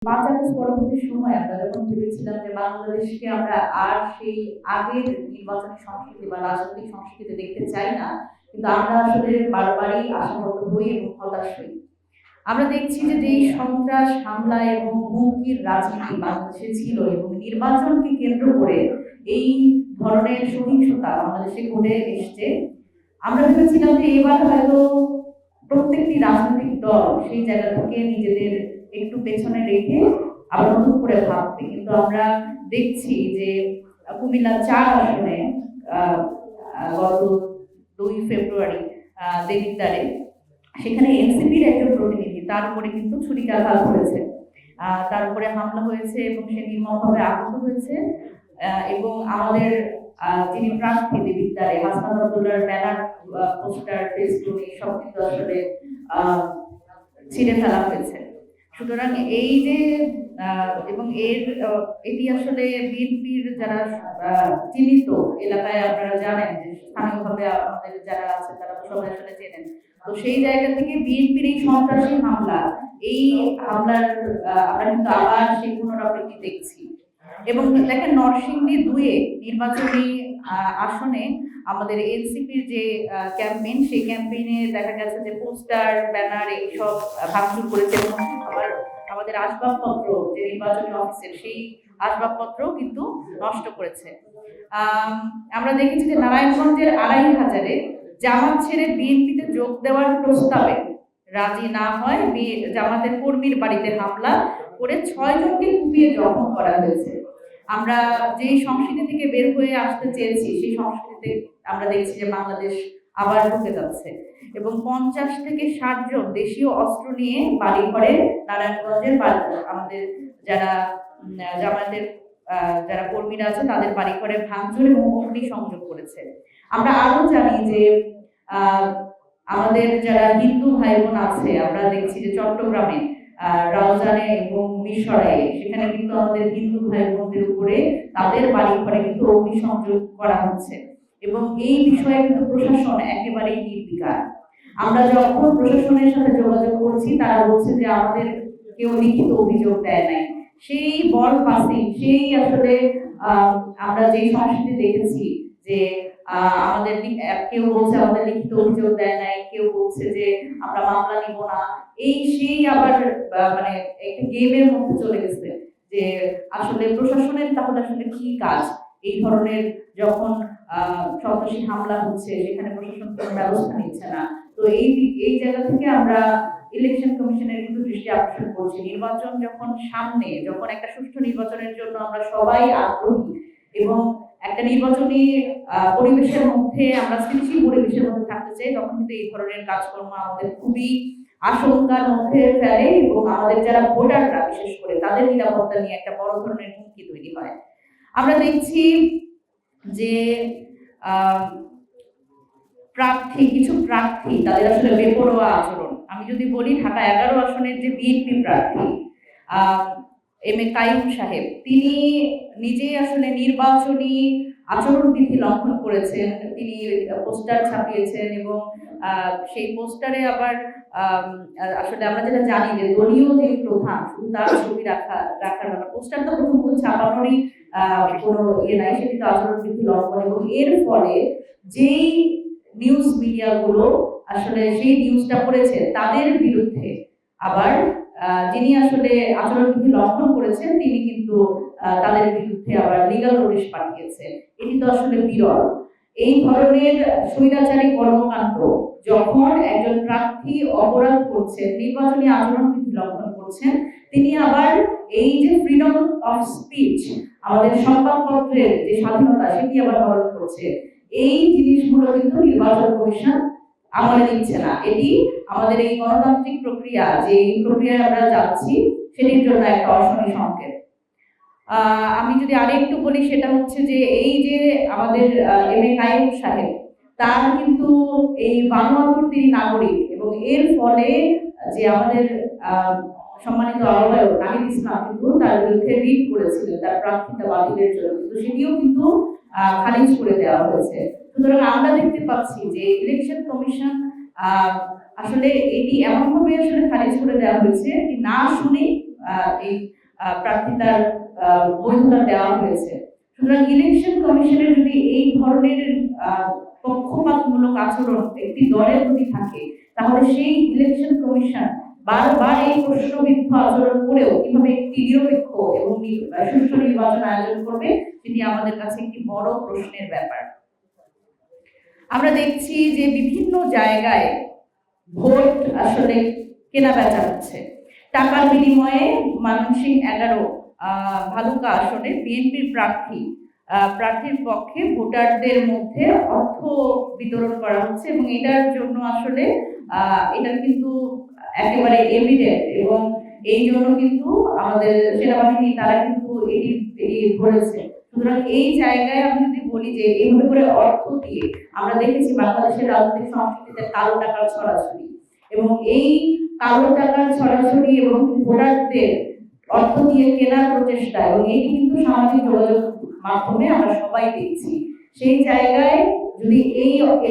৫ August পরবর্তী সময়ে আমরা যখন ভেবেছিলাম যে বাংলাদেশকে আমরা আর সেই আগের নির্বাচনী সংস্কৃতি বা রাজনৈতিক সংস্কৃতি দেখতে চাই না, কিন্তু আমরা আসলে বারবারই আশাহত হই এবং হতাশ হই। আমরা দেখছি যে যেই সন্ত্রাস, হামলা এবং হুমকির রাজনীতি বাংলাদেশে ছিল এবং নির্বাচনকে কেন্দ্র করে এই ধরনের সহিংসতা বাংলাদেশে ঘটে এসছে, আমরা ভেবেছিলাম যে এবার হয়তো প্রত্যেকটি রাজনৈতিক দল সেই জায়গা থেকে নিজেদের একটু পেছনে রেখে আবার নতুন করে ভাববে, কিন্তু আমরা দেখছি যে কুমিল্লা ৪ আসনে গত ২ ফেব্রুয়ারি দেবিদ্বারে সেখানে এনসিপির একজন প্রতিনিধি, তার উপরে কিন্তু ছুরিকাঘাত হয়েছে, তার উপরে হামলা হয়েছে এবং সে নির্মমভাবে আহত হয়েছে। এবং আমাদের যিনি প্রার্থী দেবিদ্বারে হাসনাত আব্দুল্লাহর ব্যানার, পোস্টার, ফেসবুক সব কিন্তু আসলে ছিঁড়ে ফেলা হয়েছে। সুতরাং এই যে এবং এটি আসলে বিএনপির যারা চিহ্নিত এলাকায়, আপনারা জানেন যে স্থানীয়ভাবে আমাদের যারা আছে তারা সবাই আসলে চেনেন, তো সেই জায়গা থেকে বিএনপির এই সন্ত্রাসী হামলা, এই হামলার আমরা কিন্তু আবার সেই পুনরাবৃত্তি দেখছি। এবং দেখেন নরসিংদী ২ নির্বাচনী আসনে আমাদের এনসিপির যে ক্যাম্পেইন, সেই ক্যাম্পেইনে দেখা গেছে যে পোস্টার, ব্যানার এইসব ভাঙচুর করেছে এবং আবার আমাদের আসবাবপত্র যে নির্বাচনী অফিসের সেই আসবাবপত্র কিন্তু নষ্ট করেছে। আমরা দেখেছি যে নারায়ণগঞ্জের ২৫০০-এ জামাত ছেড়ে বিএনপিতে যোগ দেওয়ার প্রস্তাবে রাজি না হয় জামাতের কর্মীর বাড়িতে হামলা করে ৬ জনকে কুপিয়ে জখম করা হয়েছে। আমরা যে সংস্কৃতি থেকে বের হয়ে আসতে চেয়েছি, সেই সংস্কৃতিতে আমরা দেখছি যে বাংলাদেশ আবার ঢুকে যাচ্ছে এবং ৫০ থেকে ৬০ জন দেশীয় অস্ত্র নিয়ে বাড়ি ঘরে নারায়ণগঞ্জের আমাদের যারা জামায়াতের যারা কর্মীরা আছে তাদের বাড়ি ঘরে ভাঙচুর এবং অগ্নি সংযোগ করেছে। আমরা আরো জানি যে আমাদের যারা হিন্দু ভাই বোন আছে, আমরা দেখছি যে চট্টগ্রামে রাউজানে এবং মিরসরাইয়ে সেখানে কিন্তু আমাদের হিন্দু ভাই বোনদের উপরে তাদের বাড়ি ঘরে কিন্তু অগ্নিসংযোগ করা হচ্ছে এবং এই বিষয়ে কিন্তু প্রশাসন একেবারেই নির্বিকার। আমরা যখন প্রশাসনের সাথে যোগাযোগ করছি, তারা বলছে যে আমাদের কেউ লিখিত অভিযোগ দেয় নাই। সেই বল পাসিং, সেই আসলে আমরা যে সংস্কৃতি দেখেছি যে আমাদের কেউ বলছে আমাদের লিখিত অভিযোগ দেয় নাই, কেউ বলছে যে আমরা মামলা নিব না, এই সেই আবার মানে একটা গেমের মধ্যে চলে গেছে যে আসলে প্রশাসনের তাহলে আসলে কি কাজ। এই ধরনের যখন সন্ত্রাসী হামলা হচ্ছে সেখানে প্রশাসন কোনো ব্যবস্থা নিচ্ছে না। তো এই জায়গা থেকে আমরা ইলেকশন কমিশনের কিন্তু দৃষ্টি আকর্ষণ করছি। নির্বাচন যখন সামনে, যখন একটা সুষ্ঠু নির্বাচনের জন্য আমরা সবাই আগ্রহী এবং একটা নির্বাচনী পরিবেশের মধ্যে আমরা স্থিতিশীল পরিবেশের মধ্যে থাকতে চাই, তখন কিন্তু এই ধরনের কাজকর্ম আমাদের খুবই আশঙ্কার মধ্যে ফেলে এবং আমাদের যারা ভোটাররা বিশেষ করে তাদের নিরাপত্তা নিয়ে একটা বড় ধরনের হুমকি তৈরি হয়। আমরা দেখছি যে কিছু প্রার্থী তাদের আসলে বেপরোয়া আচরণ। আমি যদি বলি ঢাকা ১১ আসনের যে বিএনপি প্রার্থী এম এ কাইয়ুম সাহেব, তিনি নিজেই আসলে নির্বাচনী আচরণবিধি লঙ্ঘন করেছেন। তিনি পোস্টার ছাপিয়েছেন এবং সেই পোস্টারে আবার আসলে আমরা যেটা জানি যে দলীয় যে প্রধান তার ছবি রাখার ব্যাপার, পোস্টার তো প্রথমত ছাপানোরই কোনো ইয়ে নাই, সেটি তো আচরণবিধি লঙ্ঘন। এবং এর ফলে যেই নিউজ মিডিয়াগুলো আসলে সেই নিউজটা করেছে তাদের বিরুদ্ধে আবার যিনি আসলে আচরণবিধি লঙ্ঘন করেছেন তিনি কিন্তু তাদের বিরুদ্ধে আবার লিগ্যাল নোটিশ পাঠিয়েছেন। এটি তো আসলে বিরল। এই ধরনের স্বৈরাচারী কর্মকাণ্ড যখন একজন প্রার্থী অপরাধ করছেন, নির্বাচনী আচরণবিধি লঙ্ঘন করছেন, তিনি আবার এই যে ফ্রিডম অফ স্পিচ, আমাদের সংবাদপত্রের যে স্বাধীনতা, সেটি আবার হরণ করছে। এই জিনিসগুলো কিন্তু নির্বাচন কমিশন আমলে নিচ্ছে না। এটি আমাদের এই গণতান্ত্রিক প্রক্রিয়া, যে প্রক্রিয়ায় আমরা যাচ্ছি, সেটির জন্য একটা অশনি সংকেত। আমি যদি আরেকটু বলি, সেটা হচ্ছে যে এই যে আমাদের এম এ কাইয়ুম সাহেব, তার কিন্তু এই বানোয়াটুর তিনি নাগরিক এবং এর ফলে যে আমাদের সম্মানিত আহ্বায়ক নাহিদ ইসলাম কিন্তু তার বিরুদ্ধে রিট করেছিলেন তার প্রার্থিতা বাতিলের জন্য, কিন্তু সেটিও কিন্তু খারিজ করে দেওয়া হয়েছে। সুতরাং আমরা দেখতে পাচ্ছি যে ইলেকশন কমিশন আসলে এটি এমনভাবে আসলে খারিজ করে দেওয়া হয়েছে না শুনে এই প্রার্থিতার বৈধতা দেওয়া হয়েছে। সুতরাং ইলেকশন কমিশনের যদি এই ধরনের পক্ষপাতমূলক আচরণ একটি দলের প্রতি থাকে, তাহলে সেই ইলেকশন কমিশন বারবার এই প্রশ্নবিদ্ধ আচরণ করেও কিভাবে একটি নিরপেক্ষ এবং সুষ্ঠু নির্বাচন আয়োজন করবে, সেটি আমাদের কাছে একটি বড় প্রশ্নের ব্যাপার। আমরা দেখছি যে বিভিন্ন জায়গায় ভোট আসলে কেনা বেচা হচ্ছে। টাকার বিনিময়ে ময়মনসিংহ 11 ভালুকা আসনে বিএনপির প্রার্থীর পক্ষে ভোটারদের মধ্যে অর্থ বিতরণ করা হচ্ছে, এবং এটার জন্য আসলে এটার কিন্তু একেবারে এভিডেন্ট, এবং এই জন্য কিন্তু আমাদের সেনাবাহিনী তারা কিন্তু এটি ধরেছে। সুতরাং এই জায়গায় আমি যদি বলি যে এইভাবে করে অর্থ দিয়ে আমরা দেখেছি বাংলাদেশের রাজনৈতিক সংস্কৃতিতে কালো টাকার ছড়াছড়ি, এবং এই কালো টাকার ছড়াছড়ি এবং ভোটারদের অর্থ দিয়ে কেনার প্রচেষ্টা, এবং এটি কিন্তু সামাজিক যোগাযোগ মাধ্যমে আমরা সবাই দেখছি। সেই জায়গায় যদি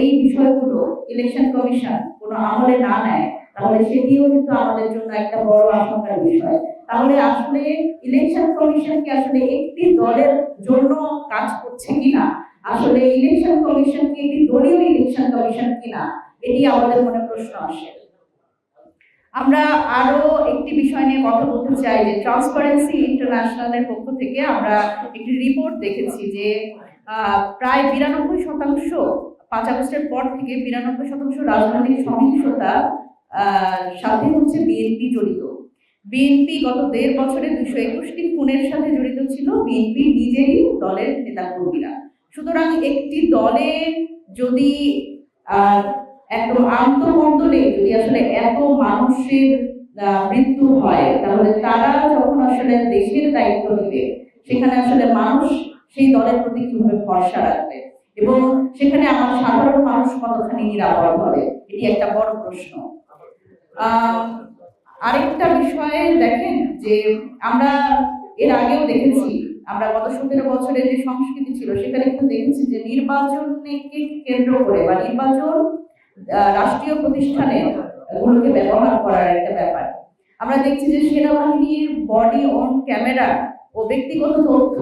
এই বিষয়গুলো ইলেকশন কমিশন কোনো আমলে না নেয়, তাহলে সেটিও কিন্তু আমাদের জন্য একটা বড় আশঙ্কার বিষয়। তাহলে আসলে ইলেকশন কমিশন কি আসলে একটি দলের জন্য কাজ করছে কিনা, আসলে ইলেকশন কমিশন কি একটি দলীয় ইলেকশন কমিশন কিনা, এটি আমাদের মনে প্রশ্ন আসে। আমরা আরো একটি বিষয় নিয়ে কথা বলতে চাই যে ট্রান্সপারেন্সি ইন্টারন্যাশনালের পক্ষ থেকে আমরা একটি রিপোর্ট দেখেছি যে প্রায় 92% 5 আগস্টের পর থেকে 92% রাজনৈতিক সহিংসতা সাথে হচ্ছে বিএনপি জড়িত। বিএনপি গত 1.5 বছরে 221টি খুনের সাথে জড়িত ছিল বিএনপি নিজেরই দলের নেতাকর্মীরা। সুতরাং একটি দলে যদি একদম আন্তঃমণ্ডলে যদি আসলে এত মানুষের মৃত্যু হয়, তাহলে তারা যখন আসলে দেশের দায়িত্ব নেবে, সেখানে আসলে মানুষ সেই দলের প্রতি কিভাবে ভরসা রাখবে, এবং সেখানে আমার সাধারণ মানুষ কতখানি নিরাপদ হবে, এটি একটা বড় প্রশ্ন। আরেকটা বিষয়ে দেখেন যে আমরা এর আগেও দেখেছি, আমরা গত 17 বছরের যে সংস্কৃতি ছিল সেখানে কিন্তু দেখেছি যে নির্বাচনকে কেন্দ্র করে বা নির্বাচন রাষ্ট্রীয় প্রতিষ্ঠানে গুলোকে ব্যবহার করার একটা ব্যাপার। আমরা দেখছি যে সেনাবাহিনীর বডি অন ক্যামেরা ও ব্যক্তিগত তথ্য,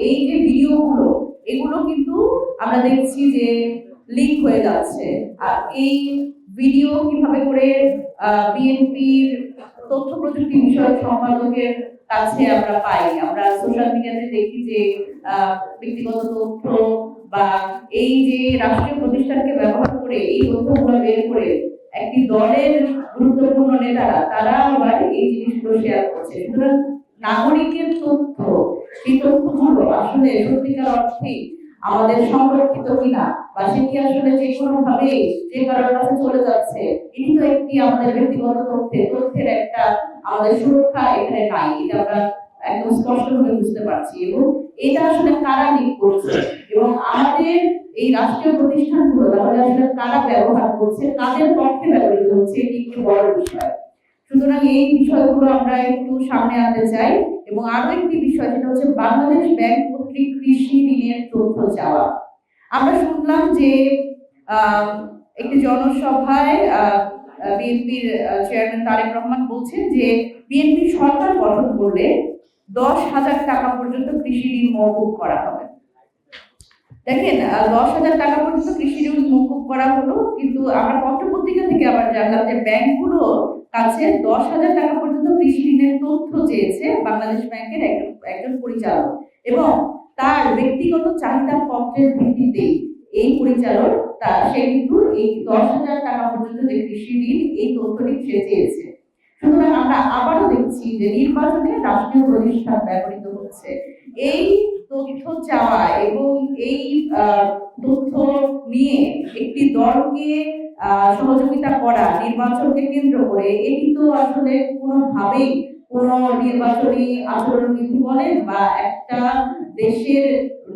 এই যে ভিডিওগুলো, এগুলো কিন্তু আমরা দেখছি যে লিক হয়ে যাচ্ছে। আর এই ভিডিও কিভাবে করে বিএনপির তথ্য প্রযুক্তি বিষয়ক সম্পাদকের কাছে আমরা পাই, আমরা সোশ্যাল মিডিয়াতে দেখি যে ব্যক্তিগত তথ্য বা এই যে রাষ্ট্রীয় প্রতিষ্ঠানকে ব্যবহার করে এই তথ্যগুলো বের করে একটি দলের গুরুত্বপূর্ণ নেতারা তারা আবার এই জিনিসগুলো শেয়ার করছে। সুতরাং নাগরিকের তথ্য, সেই তথ্যগুলো আসলে সত্যিকার অর্থেই আমাদের সংরক্ষিত কিনা, বা সেটি আসলে যে কোনো ভাবে যে কারোর কাছে চলে যাচ্ছে, এটি তো একটি আমাদের ব্যক্তিগত তথ্যের একটা আমাদের সুরক্ষা এখানে নাই, এটা আমরা একদম স্পষ্টভাবে বুঝতে পারছি। এবং এটা আসলে কারা লিক করছে, এবং আমাদের এই রাষ্ট্রীয় প্রতিষ্ঠানগুলো তাহলে আসলে কারা ব্যবহার করছে, কাদের পক্ষে ব্যবহৃত হচ্ছে, এটি একটি বড় বিষয়। সুতরাং এই বিষয়গুলো আমরা একটু সামনে আনতে চাই। এবং আরো একটি বিষয়, সেটা হচ্ছে বাংলাদেশ ব্যাংক কর্তৃক কৃষি ঋণের তথ্য চাওয়া। আমরা শুনলাম যে একটি জনসভায় বিএনপির চেয়ারম্যান তারেক রহমান বলছেন যে বিএনপি সরকার গঠন করলে 10,000 টাকা পর্যন্ত কৃষি ঋণ মওকুফ করা হবে। দেখেন, 10,000 টাকা পর্যন্ত কৃষি ঋণ মওকুফ করা হলো, কিন্তু আমরা পত্রপত্রিকা থেকে আবার জানলাম যে ব্যাংকগুলো কাছে 10,000 টাকা পর্যন্ত কৃষি ঋণের তথ্য চেয়েছে বাংলাদেশ ব্যাংকের একজন পরিচালক, এবং তার ব্যক্তিগত চাহিদা পত্রের ভিত্তিতে এই পরিচালক সে কিন্তু এই 10,000 টাকা পর্যন্ত যে কৃষি ঋণ, এই তথ্যটি সে চেয়েছে। সুতরাং আমরা আবারও দেখছি যে নির্বাচনে রাষ্ট্রীয় প্রতিষ্ঠান ব্যবহৃত হচ্ছে। এই তথ্য চাওয়া এবং এই তথ্য নিয়ে একটি দলকে সহযোগিতা করা নির্বাচনকে কেন্দ্র করে, এটি তো আসলে কোনোভাবেই কোনো নির্বাচনী আচরণবিধি বলেন বা একটা দেশের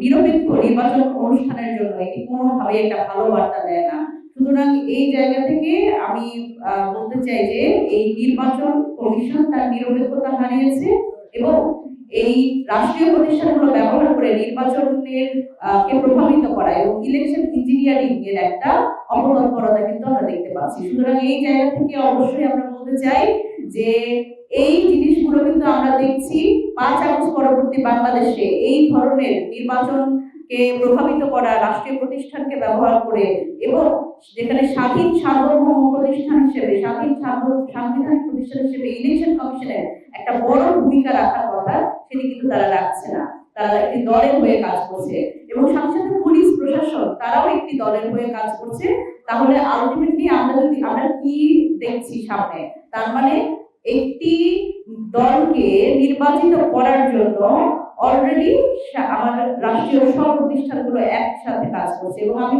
নিরপেক্ষ নির্বাচন অনুষ্ঠানের জন্য এটি কোনোভাবেই একটা ভালো বার্তা দেয় না। সুতরাং এই জায়গা থেকে আমি বলতে চাই যে এই নির্বাচন কমিশন তার নিরপেক্ষতা হারিয়েছে, এবং এই রাষ্ট্রীয় প্রতিষ্ঠানগুলো ব্যবহার করে নির্বাচনের কে প্রভাবিত করা এবং ইলেকশন ইঞ্জিনিয়ারিং এর একটা অপতৎপরতা কিন্তু আমরা দেখতে পাচ্ছি। সুতরাং এই জায়গা থেকে অবশ্যই আমরা বলতে চাই যে এই জিনিসগুলো কিন্তু আমরা দেখছি 5 আগস্ট পরবর্তী বাংলাদেশে এই ধরনের নির্বাচনকে প্রভাবিত করা রাষ্ট্রীয় প্রতিষ্ঠানকে ব্যবহার করে, এবং যেখানে স্বাধীন সার্বভৌম প্রতিষ্ঠান হিসেবে সাংবিধানিক প্রতিষ্ঠান হিসেবে ইলেকশন কমিশনের একটা বড় ভূমিকা রাখার কথা, সেটি কিন্তু তারা রাখছে না। তারা একটি দলের হয়ে কাজ করছে, এবং সাথে সাথে পুলিশ প্রশাসন তারাও একটি দলের হয়ে কাজ করছে। তাহলে আলটিমেটলি আমরা কি দেখছি সামনে, তার মানে একটি দলকে নির্বাচিত করার জন্য অলরেডি আমাদের রাষ্ট্রীয় সব প্রতিষ্ঠানগুলো একসাথে কাজ করছে। এবং আমি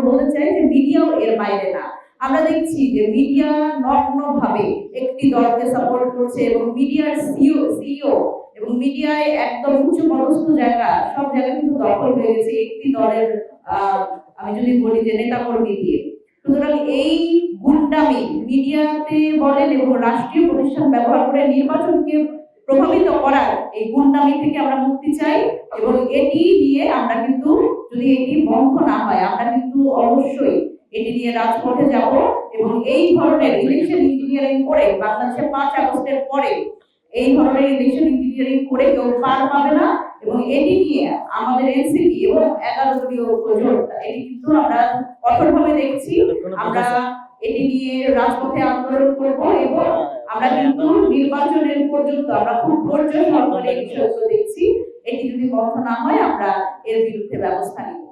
বলতে চাই যে মিডিয়াও এর বাইরে না। আমরা দেখছি যে মিডিয়া নগ্নভাবে একটি দলকে সাপোর্ট করছে, এবং মিডিয়ার সিইও এবং মিডিয়ায় একদম উচ্চ পদস্থ জায়গা, সব জায়গা কিন্তু দখল হয়ে গেছে একটি দলের আমি যদি বলি যে নেতাকর্মী দিয়ে। সুতরাং এই গুন্ডামি মিডিয়াতে বলেন এবং রাষ্ট্রীয় প্রতিষ্ঠান ব্যবহার করে নির্বাচনকে প্রভাবিত করার এই গুন্ডামি থেকে আমরা মুক্তি চাই, এবং এটি দিয়ে আমরা কিন্তু, যদি এটি বন্ধ না হয়, আমরা কিন্তু অবশ্যই এটি নিয়ে রাজপথে যাব। এবং এই ধরনের ইলেকশন ইঞ্জিনিয়ারিং করে বাংলাদেশে 5 আগস্টের পরে এই ধরনের ইলেকশন ইঞ্জিনিয়ারিং করে কেউ পার পাবে না। এবং এটি নিয়ে আমাদের এনসিপি এবং 11 দলীয় জোট, এটি কিন্তু আমরা কঠোরভাবে দেখছি। আমরা এটি নিয়ে রাজপথে আন্দোলন করব, এবং আমরা কিন্তু নির্বাচনের পর্যন্ত আমরা খুব ধৈর্য সহকারে এই বিষয়গুলো দেখছি। এটি যদি বন্ধ না হয় আমরা এর বিরুদ্ধে ব্যবস্থা নিব।